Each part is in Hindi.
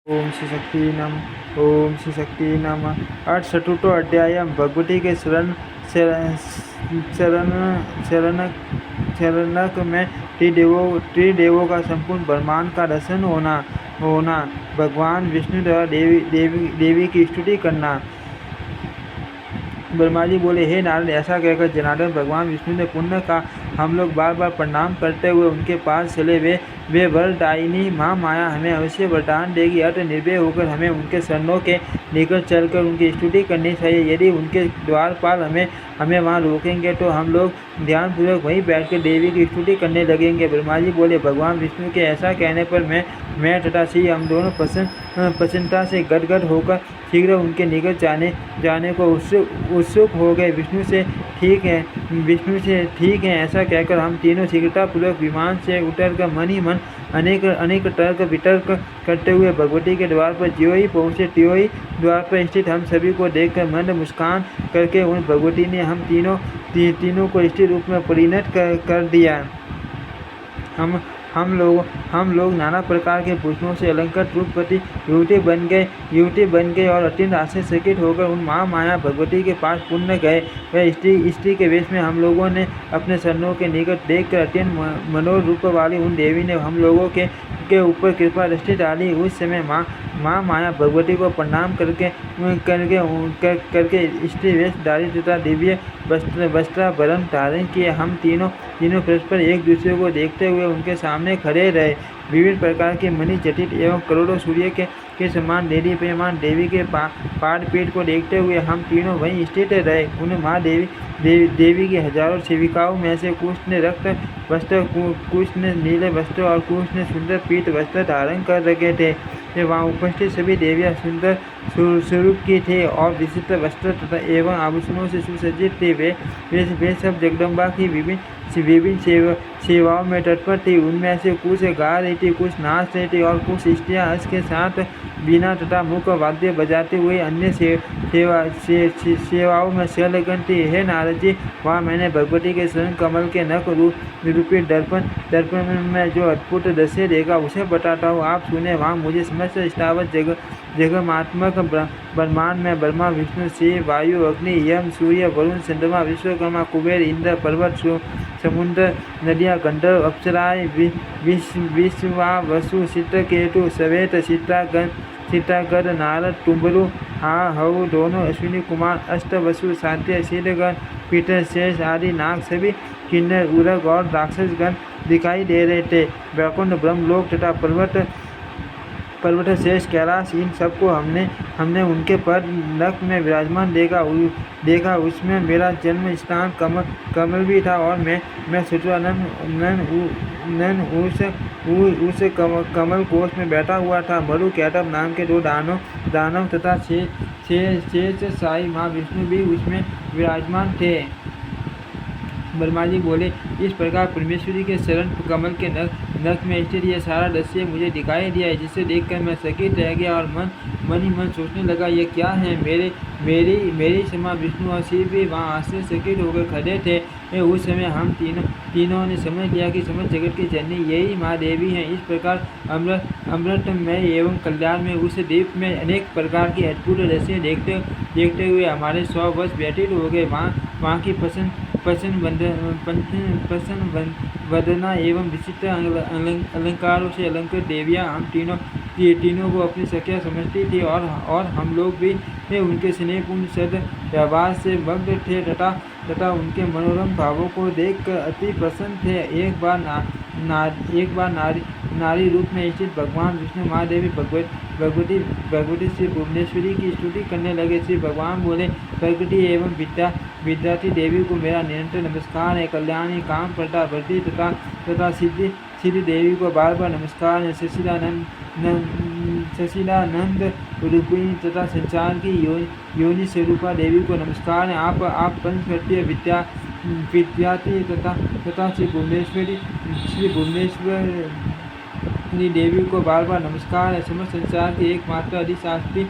ओम श्री शक्ति नम। ओम श्री शक्ति नम। चतुर्थो अध्याय भगवती के शरणक में त्रिदेवों का संपूर्ण ब्रह्मांड का दर्शन होना भगवान विष्णु द्वारा देवी की स्तुति करना। ब्रह्मा जी बोले, हे नारद, ऐसा कहकर जनार्दन भगवान विष्णु ने पुण्य का हम लोग बार बार प्रणाम करते हुए उनके पास चले। वे वरदायिनी माँ माया हमें अवश्य वरदान देगी। अत निर्भय होकर हमें उनके शरणों के निकट चलकर उनकी स्तुति करनी चाहिए। यदि उनके द्वारपाल हमें वहाँ रोकेंगे तो हम लोग ध्यानपूर्वक वहीं बैठकर देवी की स्तुति करने लगेंगे। ब्रह्मा जी बोले, भगवान विष्णु के ऐसा कहने पर मैं तथा श्री हम दोनों प्रसन्नता से गदगद होकर शीघ्र उनके निकट जाने को उत्सुक हो गए। विष्णु से ठीक है ऐसा कहकर हम तीनों शीघ्रतापूर्वक विमान से उतरकर मन ही मन अनेक तर्क वितर्क करते हुए भगवती के द्वार पर ज्यों ही पहुँचे त्यों ही द्वार पर स्थित हम सभी को देखकर मंद मुस्कान करके उन भगवती ने हम तीनों को स्थिर रूप में परिणत कर दिया। हम लोग नाना प्रकार के पुष्पों से अलंकृत रूपवती युवती बन गए और अत्यंत आश्चर्यचकित होकर उन माया भगवती के पास पुण्य गए। वह स्त्री के वेश में हम लोगों ने अपने शरणों के निकट देखकर अत्यंत मनोहर रूप वाली उन देवी ने हम लोगों के ऊपर कृपा दृष्टि डाली। उस समय माँ माया भगवती को प्रणाम करके स्त्री वेशधारी तथा दिव्य वस्त्राभरण धारण किए। हम तीनों परस्पर एक दूसरे को देखते हुए उनके सामने खड़े रहे। विभिन्न प्रकार के मणि जटित एवं करोड़ों सूर्य के समान देदीप्यमान देवी के पाद पीठ को देखते हुए हम तीनों वहीं स्थित रहे। उन माँ देवी की हजारों सेविकाओं में से कुछ ने रक्त वस्त्र, कुछ ने नीले वस्त्र और कुछ ने सुंदर पीत वस्त्र धारण कर रखे थे। वहाँ उपस्थित सभी देवियाँ सुंदर स्वरूप की थी और विशिष्ट वस्त्र तथा एवं आभूषणों से सुसज्जित थी। वे सब जगदम्बा की विभिन्न सेवाओं में तत्पर थी। उनमें से कुछ गा रही थी, कुछ नाच रही थी और कुछ स्त्रियाँ हर्ष के साथ बीना तथा मुख वाद्य बजाते हुए अन्य सेवाओं में संलग्न थी। हे नारद जी, वहाँ मैंने भगवती के शरण कमल के नख रूपी दर्पण में जो अद्भुत दृश्य देखा उसे बताता हूँ, आप सुने। वहाँ मुझे समस्त स्थावर जगमात्मक ब्रह्मांड में ब्रह्मा, विष्णु, शिव, वायु, अग्नि, यम, सूर्य, वरुण, चंद्रमा, विश्वकर्मा, कुबेर, इंद्र, पर्वत, समुद्र, नदियाँ, गंधर्व, अप्सराएं, विश्वा, वसु, चित्रकेतु, श्वेत, चित्रागढ़, नारद, टुम्बरु, हऊ दोनों, अश्विनी कुमार, अष्टवसु, सात्य, सिद्धगण, पीतर, शेष आदि नाग, सभी किन्नर, उरग और राक्षसगण दिखाई दे रहे थे। वैकुंठ, ब्रह्मलोक तथा पर्वत शेष, कैलाश, इन सबको हमने उनके पर नख में विराजमान देखा। उसमें मेरा जन्म स्थान कमल भी था और मैं उस कमल कोश में बैठा हुआ था। मरु कैटभ नाम के दो दानव तथा शेष साई माँ विष्णु भी उसमें विराजमान थे। ब्रह्मा जी बोले, इस प्रकार परमेश्वरी के शरण कमल के नख में स्थित यह सारा दृश्य मुझे दिखाई दिया है, जिसे देखकर मैं चकित रह गया और मन ही मन सोचने लगा, यह क्या है। मेरी समा विष्णु और शिव भी वहाँ आश्चर्यचकित होकर खड़े थे। उस समय हम तीनों ने समझ लिया कि समस्त जगत की जननी यही माँ देवी हैं। इस प्रकार अमृतमय एवं कल्याण में उस द्वीप में अनेक प्रकार की अद्भुत दृश्य देखते हुए हमारे 100 वर्ष व्यतीत हो गए। वहाँ की प्रसन्न वदना एवं विचित्र अलंकारों से अलंकृत देवियाँ हम तीनों को अपनी सखियाँ समझती थी और हम लोग भी उनके स्नेहपूर्ण सद व्यवहार से मग्न थे तथा उनके मनोरम भावों को देखकर अति प्रसन्न थे। एक बार नारी रूप में स्थित भगवान विष्णु माँ देवी भगवती श्री भुवनेश्वरी की स्तुति करने लगे। श्री भगवान बोले, प्रकृति एवं विद्यार्थी देवी को मेरा निरंतर नमस्कार है। कल्याणी, काम प्रदा, वृद्धि तथा सिद्धि देवी को बार बार नमस्कार है। सशीलानंद रूपिणी तथा संसार की योनि स्वरूपा देवी को नमस्कार है। आप पंचवटीय विद्यार्थी तथा श्री भुवनेश्वरी देवी को बार बार नमस्कार है। समस्त संसार की एकमात्र अधिशास्त्री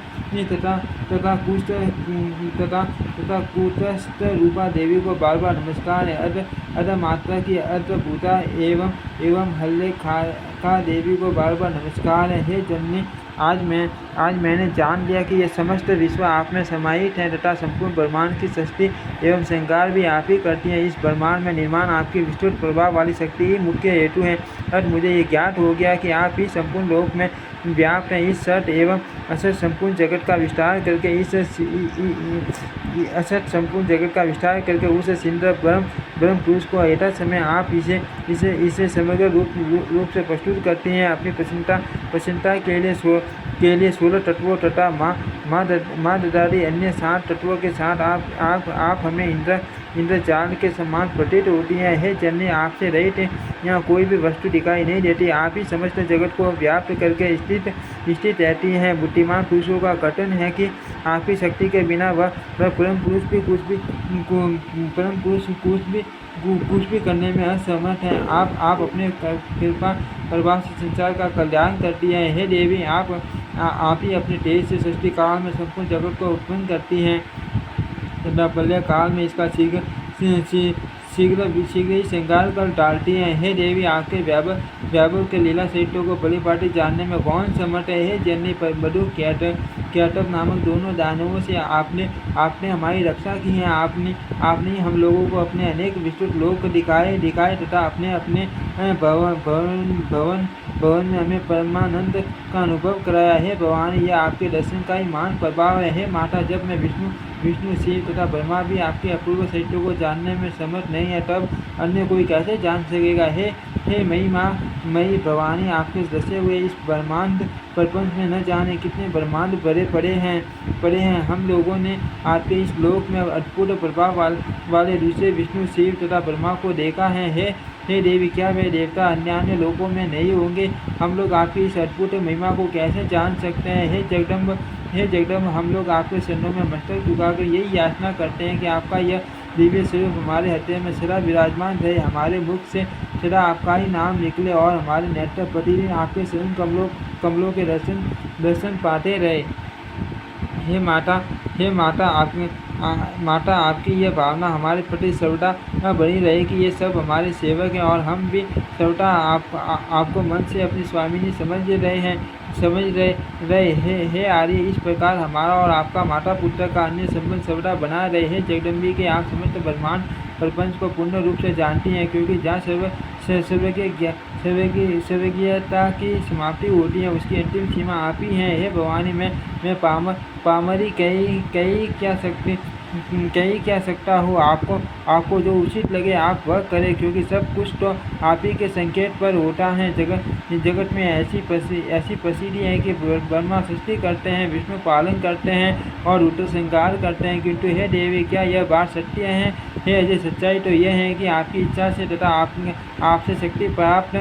तथा कूटस्थ रूपा देवी को बार बार नमस्कार है। अध मात्रा की अर्थभूता एवं हल्ले खा देवी को बार बार नमस्कार है। हे आज मैंने जान लिया कि यह समस्त विश्व आप में समाहित है तथा संपूर्ण ब्रह्मांड की सृष्टि एवं श्रृंगार भी आप ही करती हैं। इस ब्रह्मांड में निर्माण आपकी विस्तृत प्रभाव वाली शक्ति ही मुख्य हेतु है। अतः मुझे ये ज्ञात हो गया कि आप ही संपूर्ण लोक में व्याप्त हैं। इस सत एवं असत संपूर्ण जगत का विस्तार करके उस सिंद्र ब्रह्म पुरुष को यथा समय आप इसे समग्र रूप से प्रस्तुत करती हैं। अपनी प्रसन्नता के लिए 16 तत्वों तथा माँ ददारी अन्य 7 तत्वों के साथ आप हमें इंद्रजाल के समान प्रतीत होती हैं। हे जननी, आपसे रहित यहाँ कोई भी वस्तु दिखाई नहीं देती। आप ही समस्त जगत को व्याप्त करके स्थित रहती हैं। बुद्धिमान पुरुषों का कथन है कि आपकी शक्ति के बिना वह परम पुरुष कुछ भी करने में असमर्थ है। आप अपने कृपा प्रभाव से संसार का कल्याण करती हैं। हे देवी, आप ही अपने तेज से सृष्टि काल में संपूर्ण जगत को उत्पन्न करती हैं तथा प्रलय काल में इसका शीघ्र ही श्रृंगार कर डालती हैं। हे देवी, आपके वैभव के लीला चरित्रों को परिपाटी जानने में कौन समर्थ है। हे जननी, मधु कैटव नामक दोनों दानवों से आपने हमारी रक्षा की है। आपने हम लोगों को अपने अनेक विस्तृत लोक दिखाए तथा अपने भवन में हमें परमानंद का अनुभव कराया है। भवानी, यह आपके दर्शन का ही महान प्रभाव है। हे माता, जब मैं विष्णु शिव तथा ब्रह्मा भी आपके अपूर्व चरित्रों को जानने में समर्थ नहीं है, तब अन्य कोई कैसे जान सकेगा। हे मई माँ, मई भवानी, आपके दसे हुए इस ब्रह्मांड प्रपंच में न जाने कितने ब्रह्मांड भरे पड़े हैं। हम लोगों ने आपके इस लोक में अद्भुत प्रभाव वाले दूसरे विष्णु शिव तथा ब्रह्मा को देखा है। हे देवी, क्या वे देवता अन्य लोकों में नहीं होंगे? हम लोग आपकी इस अद्भुत महिमा को कैसे जान सकते हैं। हे जगदम्ब, हम लोग आपके चरणों में मस्तक झुकाकर यही याचना करते हैं कि आपका यह दिव्य स्वरूप हमारे हृदय में सदा विराजमान रहे, हमारे मुख से सदा आपका ही नाम निकले और हमारे नेत्र प्रतिदिन आपके चरण कमलों के दर्शन पाते रहे। हे माता, आपकी यह भावना हमारे प्रति सर्वदा बनी रहे कि ये सब हमारे सेवक हैं और हम भी सर्वदा आपको मन से अपनी स्वामिनी समझ रहे। हे आर्य, इस प्रकार हमारा और आपका माता पुत्र का अन्य संबंध सर्वदा बना रहे। हे जगदम्बी के, आप समस्त ब्रह्मांड प्रपंच को पूर्ण रूप से जानती हैं, क्योंकि जहाँ सर्वज्ञता की समाप्ति होती है उसकी अंतिम सीमा आप ही हैं। हे भवानी, मैं पामरी कही क्या सकता हूँ। आपको जो उचित लगे आप वह करें, क्योंकि सब कुछ तो आप ही के संकेत पर होता है। जगत में ऐसी प्रसिद्धि है कि ब्रह्मा सृष्टि करते हैं, विष्णु पालन करते हैं और रुद्र श्रृंगार करते हैं, किंतु हे देवी, क्या यह बात सत्य है? हे अजय, सच्चाई तो यह है कि आपकी इच्छा से तथा आपसे शक्ति प्राप्त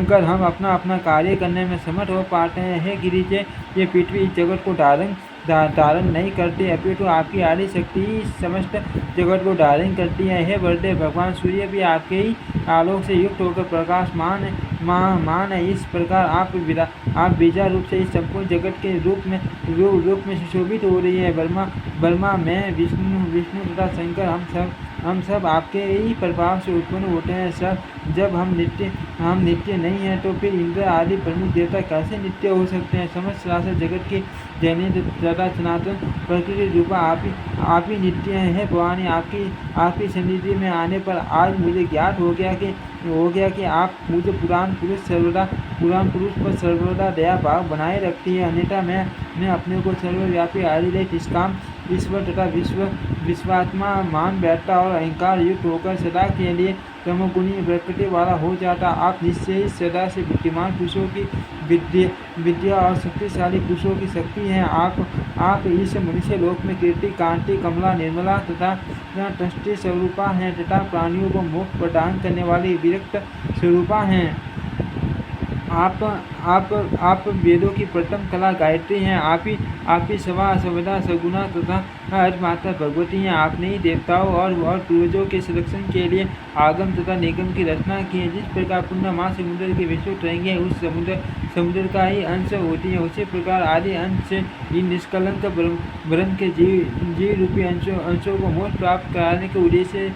कर हम अपना कार्य करने में समर्थ हो पाते हैं। हे गिरिजे, ये पृथ्वी इस जगत को धारण नहीं करती, अपितु आपकी आदि शक्ति ही समस्त जगत को धारण करती है। हे वरदे, भगवान सूर्य भी आपके ही आलोक से युक्त होकर प्रकाशमान है। इस प्रकार आप बीजा रूप से इस संपूर्ण जगत के रूप में सुशोभित हो रही है। ब्रह्मा, मैं, विष्णु तथा शंकर, हम सब आपके ही प्रभाव से उत्पन्न होते हैं। सब जब हम नित्य नहीं हैं, तो फिर इंद्र आदि प्रमुख देवता कैसे नित्य हो सकते हैं? समस्त सरासर जगत की जननी तथा सनातन प्रकृति रूपा आप ही नित्य हैं। हे भवानी, आपकी सन्निधि में आने पर आज मुझे ज्ञात हो गया कि आप मुझे पुराण पुरुष पर सर्वदा दया भाव बनाए रखती है। अन्यथा मैं अपने को सर्वव्यापी आदिदेव निष्काम ईश्वर तथा विश्वात्मा मान बैठता और अहंकार युक्त होकर सदा के लिए तमोगुणी प्रकृति वाला हो जाता। आप निश्चय ही सदा से बुद्धिमान पुरुषों की विद्या और शक्तिशाली पुरुषों की शक्ति हैं। आप इस मनुष्य लोक में कीर्ति, कांति, कमला, निर्मला तथा तुष्टि स्वरूपा हैं तथा प्राणियों को मोक्ष प्रदान करने वाली विरक्त स्वरूपा हैं। आप वेदों की प्रथम कला गायत्री हैं। आप ही सर्वदा सगुणा तथा माता भगवती हैं। आपने ही देवताओं और पूर्वजों के संरक्षण के लिए आगम तथा निगम की रचना की है। जिस प्रकार पूर्णमा समुद्र के विश्व तरंगे उस समुद्र का ही अंश होती है, उसी प्रकार आदि अंश से इन निष्कलंक ब्रह्म के जीव रूपी अंशों को मोक्ष प्राप्त कराने के उद्देश्य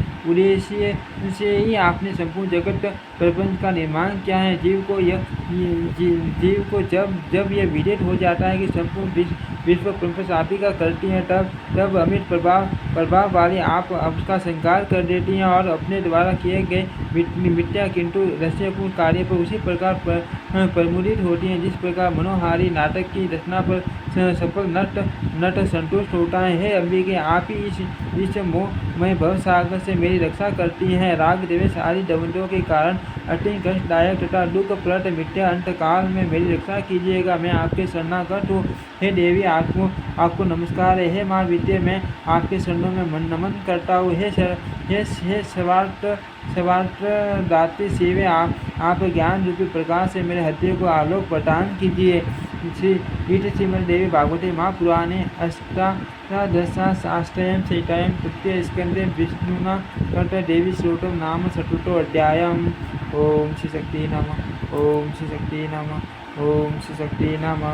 से ही आपने संपूर्ण जगत प्रपंच का निर्माण किया है। जीव को यह जीव को जब जब ये विदित हो जाता है कि संपूर्ण विश्व स्थापिका करती हैं, तब अमित प्रभाव वाली आप उसका संकार कर देती हैं और अपने द्वारा किए गए मिथ्या किंतु रहस्यपूर्ण कार्य पर उसी प्रकार प्रमुदित होती हैं जिस प्रकार मनोहारी नाटक की रचना पर सफल नट संतुष्ट होता है। हे अंबिके, आप ही इस मोहमय भवसागर से मेरी रक्षा करती हैं। राग द्वेष आदि द्वंद्वों के कारण अत्यंत कष्टदायक तथा दुखप्रद मिथ्या अंतकाल में मेरी रक्षा कीजिएगा। मैं आपके शरणागत हूँ। हे देवी, आपको नमस्कार है। हे माँ विद्या, मैं आपके शरणों में नमन करता हूँ। हे सर्वार्थ दात्री शिवे, आप ज्ञान रूपी प्रकाश से मेरे हृदय को आलोक प्रदान कीजिए। श्रीमद् देवी भागवते महापुराणे अष्टादशाष्टयं संहितायां तृतीय स्कंदे विष्णुना देवी श्लोकं नाम चतुर्थोऽध्यायः। ओम श्री शक्ति नमः। ओम श्री शक्ति नमः। ओम श्री शक्ति नमः।